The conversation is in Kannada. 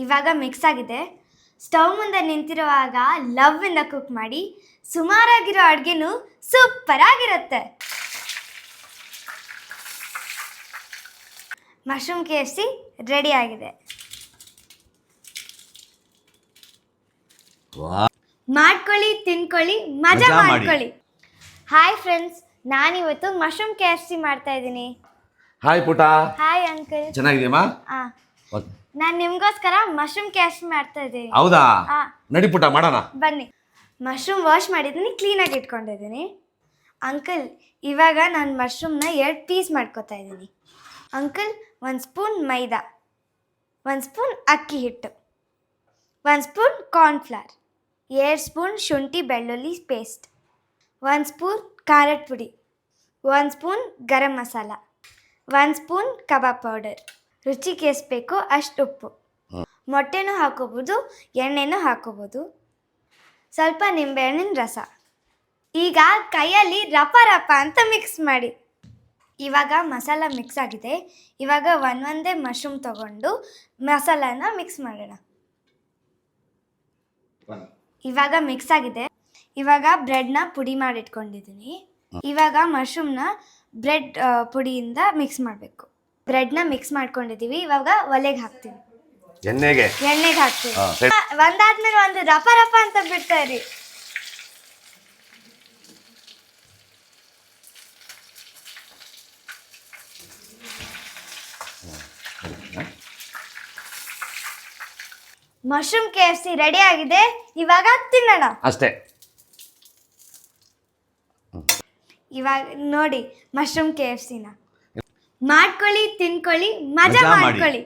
ಇವಾಗ ಮಿಕ್ಸ್ ಆಗಿದೆ. ಸ್ಟವ್ ಮುಂದೆ ನಿಂತಿರುವಾಗ ಲವ್ ಇಂದ ಕುಕ್ ಮಾಡಿ ಸುಮಾರಾಗಿರೋ ಅಡುಗೆನೂ ಸೂಪರ್ ಆಗಿರುತ್ತೆ. ಮಶ್ರೂಮ್ KFC ರೆಡಿ ಆಗಿದೆ. ಮಾಡ್ಕೊಳ್ಳಿ, ತಿನ್ಕೊಳ್ಳಿ, ಮಜಾ ಮಾಡ್ಕೊಳ್ಳಿ. ಹಾಯ್ ಫ್ರೆಂಡ್ಸ್, ನಾನಿವತ್ತು ಮಶ್ರೂಮ್ KFC ಮಾಡ್ತಾ ಇದ್ದೀನಿ. ಹಾಯ್ ಪುಟ. Hi uncle. ಚೆನ್ನಾಗಿದೆಯಮ್ಮ? ನಾನು ನಿಮಗೋಸ್ಕರ ಮಶ್ರೂಮ್ KFC ಮಾಡ್ತಾ ಇದ್ದೀನಿ. ಹೌದಾ? ನಡಿ ಪುಟ ಮಾಡೋಣ. ಬನ್ನಿ. ಮಶ್ರೂಮ್ ವಾಶ್ ಮಾಡಿದ್ದೀನಿ, ಕ್ಲೀನಾಗಿ ಇಟ್ಕೊಂಡಿದ್ದೀನಿ. ಅಂಕಲ್, ಇವಾಗ ನಾನು ಮಶ್ರೂಮ್ನ 2 ಪೀಸ್ ಮಾಡ್ಕೊತಾ ಇದ್ದೀನಿ. ಅಂಕಲ್, 1 ಸ್ಪೂನ್ ಮೈದಾ, 1 ಸ್ಪೂನ್ ಅಕ್ಕಿ ಹಿಟ್ಟು, 1 ಸ್ಪೂನ್ ಕಾರ್ನ್ಫ್ಲವರ್, 2 ಸ್ಪೂನ್ ಶುಂಠಿ ಬೆಳ್ಳುಳ್ಳಿ ಪೇಸ್ಟ್, 1 ಸ್ಪೂನ್ ಖಾರದ ಪುಡಿ, 1 spoon garam masala, 1 spoon kebab powder, ರುಚಿಗೆ ಎಷ್ಟು ಬೇಕೋ ಅಷ್ಟು ಉಪ್ಪು. ಮೊಟ್ಟೆನೂ ಹಾಕೋಬೋದು, ಎಣ್ಣೆನೂ ಹಾಕೋಬೋದು, ಸ್ವಲ್ಪ ನಿಂಬೆಹಣ್ಣಿನ ರಸ. ಈಗ ಕೈಯಲ್ಲಿ ರಪ ರಪ ಅಂತ ಮಿಕ್ಸ್ ಮಾಡಿ. ಇವಾಗ ಮಸಾಲ ಮಿಕ್ಸ್ ಆಗಿದೆ. ಇವಾಗ ಒಂದೇ ಮಶ್ರೂಮ್ ತಗೊಂಡು ಮಸಾಲಾನ ಮಿಕ್ಸ್ ಮಾಡೋಣ. ಇವಾಗ ಮಿಕ್ಸ್ ಆಗಿದೆ. ಇವಾಗ ಬ್ರೆಡ್ನ ಪುಡಿ ಮಾಡಿಟ್ಕೊಂಡಿದ್ದೀನಿ. ಇವಾಗ ಮಶ್ರೂಮ್ನ ಬ್ರೆಡ್ ಪುಡಿಯಿಂದ ಮಿಕ್ಸ್ ಮಾಡಬೇಕು. ಬ್ರೆಡ್ನ ಮಿಕ್ಸ್ ಮಾಡ್ಕೊಂಡಿದ್ದೀವಿ. ಇವಾಗ ಒಲೆಗೆ ಹಾಕ್ತೀವಿ, ಎಣ್ಣೆಗೆ ಹಾಕ್ತೀವಿ. ಒಂದಾದ್ಮೇಲೆ ಒಂದು ರಪ ರಪ ಅಂತ ಬಿಡ್ತಾ ಇರಿ. ಮಶ್ರೂಮ್ KFC ರೆಡಿ ಆಗಿದೆ. ಇವಾಗ ತಿನ್ನೋಣ ಅಷ್ಟೇ. ಇವಾಗ ನೋಡಿ ಮಶ್ರೂಮ್ KFCನ ಮಾಡ್ಕೊಳ್ಳಿ, ತಿನ್ಕೊಳ್ಳಿ, ಮಜಾ ಮಾಡ್ಕೊಳ್ಳಿ.